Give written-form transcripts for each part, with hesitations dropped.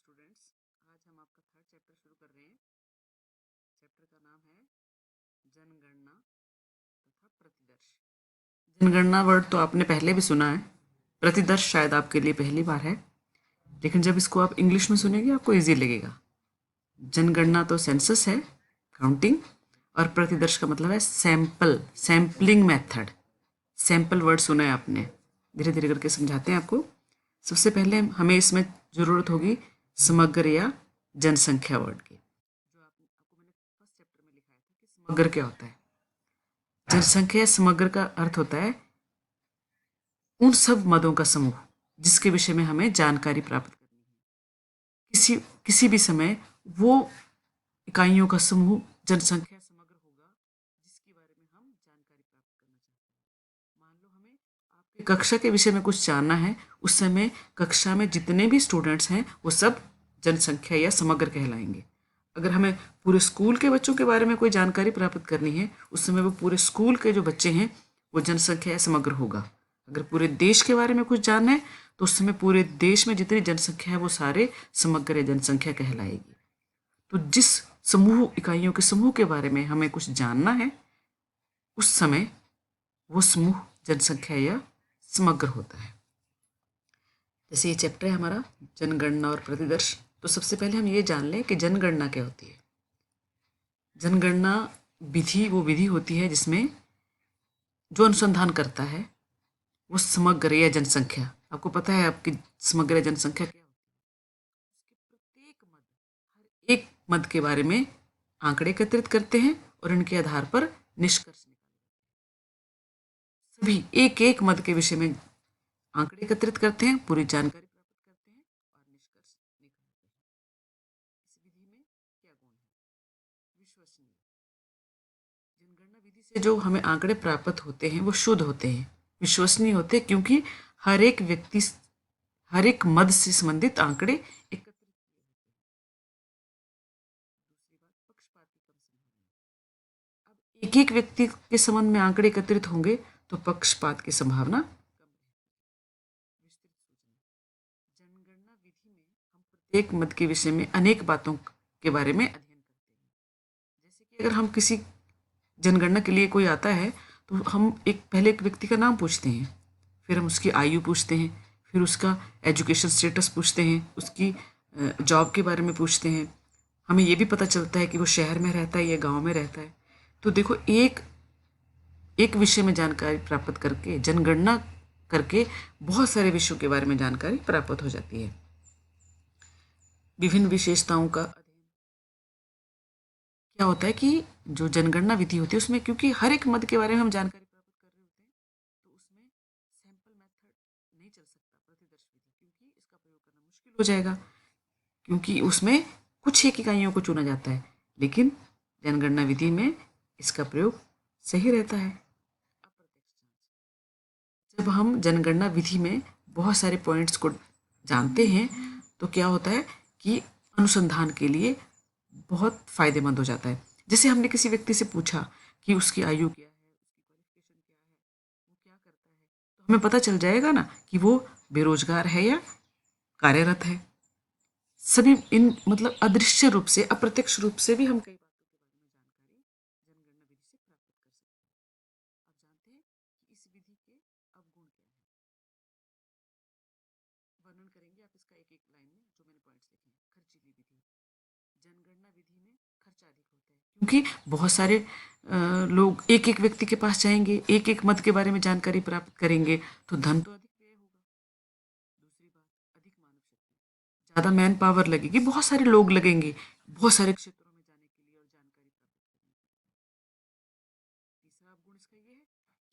Students, आज हम आपका थर्ड चैप्टर शुरू कर रहे हैं। चैप्टर का नाम है जनगणना तथा प्रतिदर्श। जनगणना वर्ड तो आपने पहले भी सुना है, प्रतिदर्श शायद आपके लिए पहली बार है, लेकिन जब इसको आप इंग्लिश में सुनेंगे आपको इजी लगेगा। जनगणना तो सेंसस है, काउंटिंग, और प्रतिदर्श का मतलब है sample, sampling method. Sample word सुना है आपने, धीरे धीरे करके समझाते हैं आपको। सबसे पहले हमें इसमें ज़रूरत होगी समग्र या जनसंख्या वर्ड की, जो आपको मैंने फर्स्ट चैप्टर में लिखाया था कि समग्र क्या होता है। जनसंख्या समग्र का अर्थ होता है उन सब मदों का समूह जिसके विषय में हमें जानकारी प्राप्त करनी है। किसी किसी भी समय वो इकाइयों का समूह जनसंख्या समग्र होगा जिसके बारे में हम जानकारी प्राप्त करना चाहते हैं। मान लो हमें आपके कक्षा के विषय में कुछ जानना है, उस समय कक्षा में जितने भी स्टूडेंट्स हैं वो सब जनसंख्या या समग्र कहलाएंगे। अगर हमें पूरे स्कूल के बच्चों के बारे में कोई जानकारी प्राप्त करनी है, उस समय वो पूरे स्कूल के जो बच्चे हैं वो जनसंख्या या समग्र होगा। अगर पूरे देश के बारे में कुछ जानना है तो उस समय पूरे देश में जितनी जनसंख्या है वो सारे समग्र या जनसंख्या कहलाएगी। तो जिस समूह इकाइयों के समूह के बारे में हमें कुछ जानना है उस समय वो समूह जनसंख्या या समग्र होता है। जैसे ये चैप्टर है हमारा जनगणना और प्रतिदर्श, तो सबसे पहले हम ये जान लें कि जनगणना क्या होती है। जनगणना विधि वो विधि होती है जिसमें जो अनुसंधान करता है वो समग्र या जनसंख्या, आपको पता है आपकी समग्र या जनसंख्या क्या होती है, उसके प्रत्येक मद, हर एक मद के बारे में आंकड़े एकत्रित करते हैं और इनके आधार पर निष्कर्ष निकालते हैं। सभी एक एक मद के विषय में आंकड़े एकत्रित करते हैं, पूरी जानकारी प्राप्त करते हैं और निष्कर्ष निकालते हैं। इस विधि में क्या गुण है? विश्वसनीय। जनगणना विधि से जो हमें आंकड़े प्राप्त होते हैं वो शुद्ध होते हैं, विश्वसनीय होते हैं, क्योंकि हर एक व्यक्ति, हर एक मद से संबंधित आंकड़े एकत्रित किए होते हैं। दूसरी बात, पक्षपाती कम संभावना। अब एक एक व्यक्ति के संबंध में आंकड़े एकत्रित होंगे तो पक्षपात की संभावना कम रहती है। विस्तृत सूचना। जनगणना विधि में हम प्रत्येक मद के विषय में अनेक बातों के बारे में अध्ययन करते हैं। जैसे कि अगर हम किसी जनगणना के लिए कोई आता है तो हम पहले एक व्यक्ति का नाम पूछते हैं, फिर हम उसकी आयु पूछते हैं, फिर उसका एजुकेशन स्टेटस पूछते हैं, उसकी जॉब के बारे में पूछते हैं। हमें ये भी पता चलता है कि वो शहर में रहता है या गांव में रहता है। तो देखो, एक एक विषय में जानकारी प्राप्त करके, जनगणना करके बहुत सारे विषयों के बारे में जानकारी प्राप्त हो जाती है। विभिन्न विशेषताओं का क्या होता है कि जो जनगणना विधि होती है उसमें, क्योंकि हर एक मद के बारे में हम जानकारी प्राप्त कर रहे होते हैं, तो उसमें सैंपल मेथड नहीं चल सकता, प्रतिदर्श विधि, क्योंकि इसका प्रयोग करना मुश्किल हो जाएगा, क्योंकि उसमें कुछ एक इकाइयों को चुना जाता है। लेकिन जनगणना विधि में इसका प्रयोग सही रहता है। अप्रत्यक्ष जांच। जब हम जनगणना विधि में बहुत सारे पॉइंट्स को जानते हैं तो क्या होता है कि अनुसंधान के लिए बहुत फायदेमंद हो जाता है। जैसे हमने किसी व्यक्ति से पूछा कि उसकी आयु क्या है, उसकी क्वालिफिकेशन क्या है, वो क्या करता है, तो हमें पता चल जाएगा ना कि वो बेरोजगार है या कार्यरत है। सभी इन मतलब अदृश्य रूप से, अप्रत्यक्ष रूप से भी हम कई बातों के बारे में जानकारी जनगणना विधि से प्राप्त कर सकते हैं। अब जानते हैं कि इस विधि के अवगुण क्या है। वर्णन करेंगे आप इसका एक एक लाइन में, जो मैंने पॉइंट्स लिखे हैं। खर्चीली विधि। जनगणना विधि में खर्चा अधिक होता है, क्योंकि बहुत सारे लोग एक एक व्यक्ति के पास जाएंगे, एक एक मत के बारे में जानकारी प्राप्त करेंगे, तो धन तो अधिक व्यय होगा। दूसरी बात, अधिक मानव शक्ति, ज़्यादा मैन पावर लगेगी, बहुत सारे लोग लगेंगे बहुत सारे क्षेत्रों में जाने के लिए और जानकारी प्राप्त करने के लिए। तीसरा गुण इसका ये है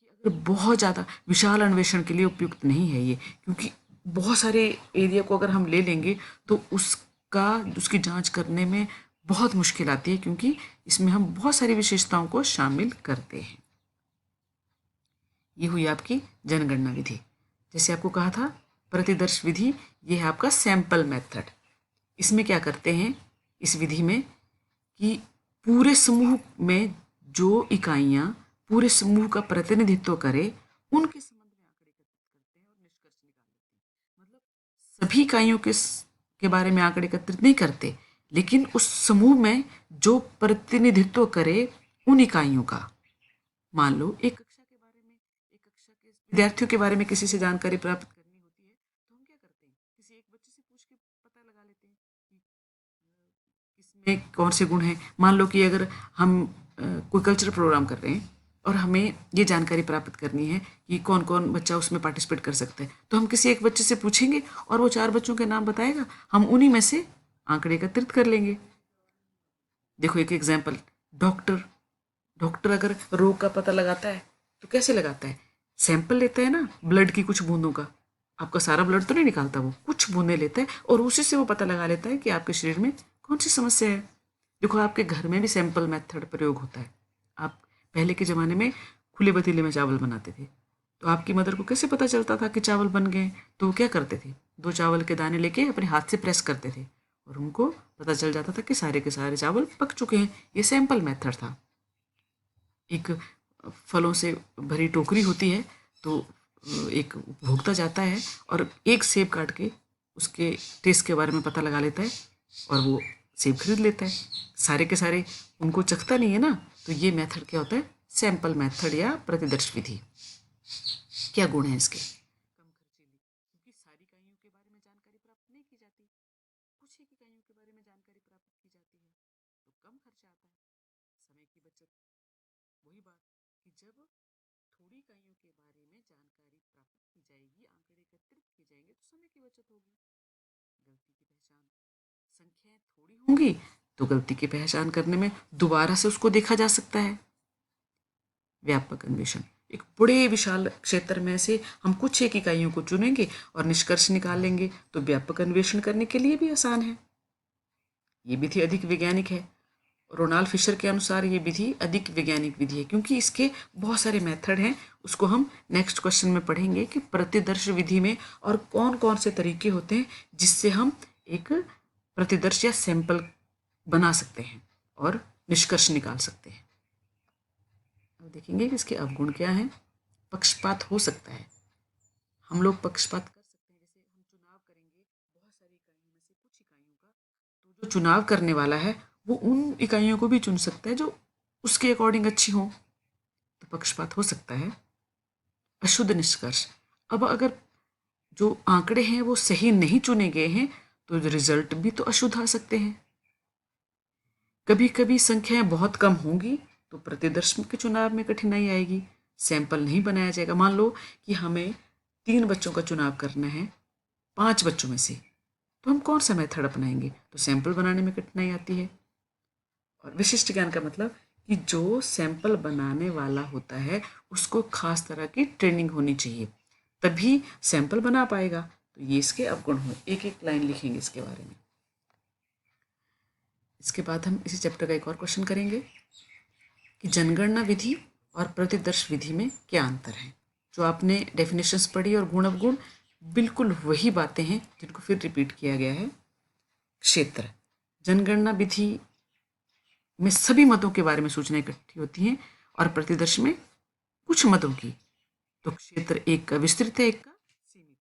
कि अगर बहुत ज़्यादा विशाल अन्वेषण के लिए उपयुक्त नहीं है ये, क्योंकि बहुत सारे एरिया को अगर हम ले लेंगे तो उसकी जांच करने में बहुत मुश्किल आती है, क्योंकि इसमें हम बहुत सारी विशेषताओं को शामिल करते हैं। ये हुई आपकी जनगणना विधि। जैसे आपको कहा था प्रतिदर्श विधि, ये है आपका सैंपल मेथड। इसमें क्या करते हैं इस विधि में कि पूरे समूह में जो इकाइयां पूरे समूह का प्रतिनिधित्व करे उनके संबंध में आंकड़े एकत्रित करते हैं और निष्कर्ष निकाल लेते हैं। मतलब सभी इकाइयों के के बारे में आंकड़े एकत्रित नहीं करते, लेकिन उस समूह में जो प्रतिनिधित्व करे उन इकाइयों का। मान लो एक कक्षा के बारे में, एक कक्षा के विद्यार्थियों के बारे में किसी से जानकारी प्राप्त करनी होती है, तो हम क्या करते हैं, किसी एक बच्चे से पूछ के पता लगा लेते हैं कि इसमें कौन से गुण हैं। मान लो कि अगर हम कोई कल्चरल प्रोग्राम कर रहे हैं और हमें ये जानकारी प्राप्त करनी है कि कौन कौन बच्चा उसमें पार्टिसिपेट कर सकता है, तो हम किसी एक बच्चे से पूछेंगे और वो 4 बच्चों के नाम बताएगा, हम उन्हीं में से आंकड़े एकत्रित कर लेंगे। देखो एक एग्जाम्पल, डॉक्टर डॉक्टर अगर रोग का पता लगाता है तो कैसे लगाता है, सैंपल लेता है ना ब्लड की कुछ बूंदों का। आपका सारा ब्लड तो नहीं निकालता, वो कुछ बूंदें लेता है और उसी से वो पता लगा लेता है कि आपके शरीर में कौन सी समस्या है। देखो आपके घर में भी सैंपल मेथड प्रयोग होता है। आप पहले के ज़माने में खुले पतीले में चावल बनाते थे, तो आपकी मदर को कैसे पता चलता था कि चावल बन गए? तो वो क्या करते थे, 2 चावल के दाने लेके अपने हाथ से प्रेस करते थे और उनको पता चल जाता था कि सारे के सारे चावल पक चुके हैं। ये सैंपल मेथड था। एक फलों से भरी टोकरी होती है, तो एक उपभोक्ता जाता है और एक सेब काट के उसके टेस्ट के बारे में पता लगा लेता है और वो सेब खरीद लेता है। सारे के सारे उनको चखता नहीं है ना, तो ये मेथड क्या होता है, सैंपल मेथड या प्रतिदर्श विधि। क्या गुण है इसके? कम खर्चीली, क्योंकि सारी इकाइयों के बारे में जानकारी प्राप्त नहीं की जाती, कुछ ही इकाइयों के बारे में जानकारी प्राप्त की जाती है, तो कम खर्चा आता है, समय की बचत। वही बात कि जब थोड़ी इकाइयों के बारे में जानकारी प्राप्त की जाएगी, आंकड़े एकत्रित किए जाएंगे, तो समय की बचत होगी। गलती की पहचान, संख्याएं थोड़ी होंगी तो गलती की पहचान करने में दोबारा से उसको देखा जा सकता है। व्यापक अन्वेषण, एक बड़े विशाल क्षेत्र में से हम कुछ एक इकाइयों को चुनेंगे और निष्कर्ष निकाल लेंगे, तो व्यापक अन्वेषण करने के लिए भी आसान है। ये विधि अधिक वैज्ञानिक है। रोनाल्ड फिशर के अनुसार ये विधि अधिक वैज्ञानिक विधि है, क्योंकि इसके बहुत सारे मेथड हैं। उसको हम नेक्स्ट क्वेश्चन में पढ़ेंगे कि प्रतिदर्श विधि में और कौन कौन से तरीके होते हैं जिससे हम एक प्रतिदर्श या सैंपल बना सकते हैं और निष्कर्ष निकाल सकते हैं। अब देखेंगे कि इसके अवगुण क्या हैं। पक्षपात हो सकता है, हम लोग पक्षपात कर सकते हैं। जैसे हम चुनाव करेंगे बहुत सारी इकाइयों में से कुछ इकाइयों का, तो जो चुनाव करने वाला है वो उन इकाइयों को भी चुन सकता है जो उसके अकॉर्डिंग अच्छी हो, तो पक्षपात हो सकता है। अशुद्ध निष्कर्ष, अब अगर जो आंकड़े हैं वो सही नहीं चुने गए हैं तो रिजल्ट भी तो अशुद्ध आ सकते हैं। कभी कभी संख्याएं बहुत कम होंगी तो प्रतिदर्श के चुनाव में कठिनाई आएगी, सैंपल नहीं बनाया जाएगा। मान लो कि हमें 3 बच्चों का चुनाव करना है 5 बच्चों में से, तो हम कौन सा मेथड अपनाएंगे, तो सैंपल बनाने में कठिनाई आती है। और विशिष्ट ज्ञान का मतलब कि जो सैंपल बनाने वाला होता है उसको खास तरह की ट्रेनिंग होनी चाहिए, तभी सैंपल बना पाएगा। तो ये इसके अवगुण हुए, एक एक लाइन लिखेंगे इसके बारे में। इसके बाद हम इसी चैप्टर का एक और क्वेश्चन करेंगे कि जनगणना विधि और प्रतिदर्श विधि में क्या अंतर है। जो आपने डेफिनेशंस पढ़ी और गुण अवगुण, बिल्कुल वही बातें हैं जिनको फिर रिपीट किया गया है। क्षेत्र, जनगणना विधि में सभी मदों के बारे में सूचना इकट्ठी होती हैं और प्रतिदर्श में कुछ मदों की। तो क्षेत्र एक का विस्तृत है, एक का सीमित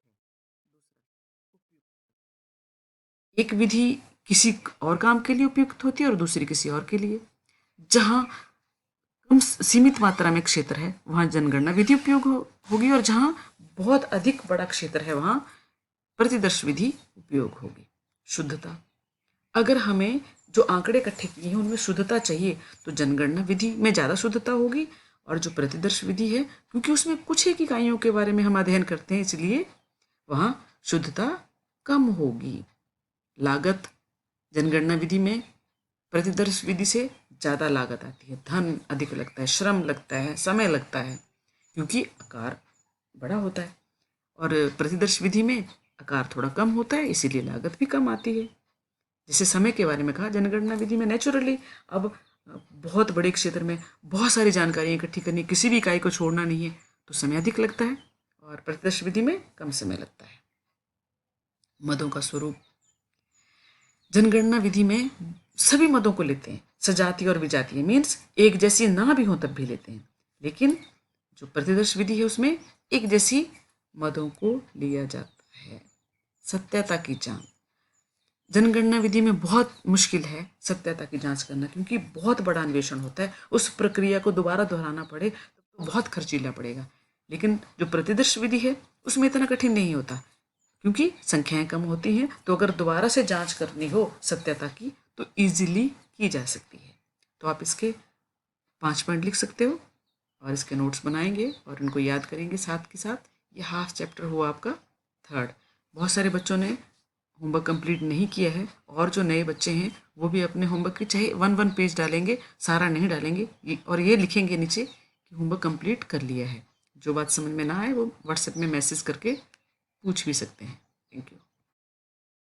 है। एक विधि किसी और काम के लिए उपयुक्त होती है और दूसरी किसी और के लिए। जहाँ कम सीमित मात्रा में क्षेत्र है वहाँ जनगणना विधि उपयोग होगी और जहाँ बहुत अधिक बड़ा क्षेत्र है वहाँ प्रतिदर्श विधि उपयोग होगी। शुद्धता, अगर हमें जो आंकड़े इकट्ठे किए हैं उनमें शुद्धता चाहिए तो जनगणना विधि में ज़्यादा शुद्धता होगी, और जो प्रतिदर्श विधि है क्योंकि उसमें कुछ एक इकाइयों के बारे में हम अध्ययन करते हैं इसलिए वहाँ शुद्धता कम होगी। लागत, जनगणना विधि में प्रतिदर्श विधि से ज़्यादा लागत आती है, धन अधिक लगता है, श्रम लगता है, समय लगता है, क्योंकि आकार बड़ा होता है। और प्रतिदर्श विधि में आकार थोड़ा कम होता है इसीलिए लागत भी कम आती है। जैसे समय के बारे में कहा, जनगणना विधि में नेचुरली अब बहुत बड़े क्षेत्र में बहुत सारी जानकारी इकट्ठी करनी, किसी भी इकाई को छोड़ना नहीं है, तो समय अधिक लगता है, और प्रतिदर्श विधि में कम समय लगता है। मदों का स्वरूप, जनगणना विधि में सभी मदों को लेते हैं, सजातीय और विजातीय, मीन्स एक जैसी ना भी हो तब भी लेते हैं, लेकिन जो प्रतिदर्श विधि है उसमें एक जैसी मदों को लिया जाता है। सत्यता की जांच, जनगणना विधि में बहुत मुश्किल है सत्यता की जांच करना, क्योंकि बहुत बड़ा अन्वेषण होता है। उस प्रक्रिया को दोबारा दोहराना पड़े तो बहुत खर्चीला पड़ेगा। लेकिन जो प्रतिदर्श विधि है उसमें इतना कठिन नहीं होता, क्योंकि संख्याएं कम होती हैं। तो अगर दोबारा से जांच करनी हो सत्यता की तो इजीली की जा सकती है। तो आप इसके 5 पॉइंट लिख सकते हो और इसके नोट्स बनाएंगे और इनको याद करेंगे साथ के साथ। ये हाफ चैप्टर हुआ आपका थर्ड। बहुत सारे बच्चों ने होमवर्क कंप्लीट नहीं किया है, और जो नए बच्चे हैं वो भी अपने होमवर्क के चाहे 1 पेज डालेंगे, सारा नहीं डालेंगे, और ये लिखेंगे नीचे कि होमवर्क कंप्लीट कर लिया है। जो बात समझ में ना आए वो व्हाट्सएप में मैसेज करके पूछ भी सकते हैं। Thank you.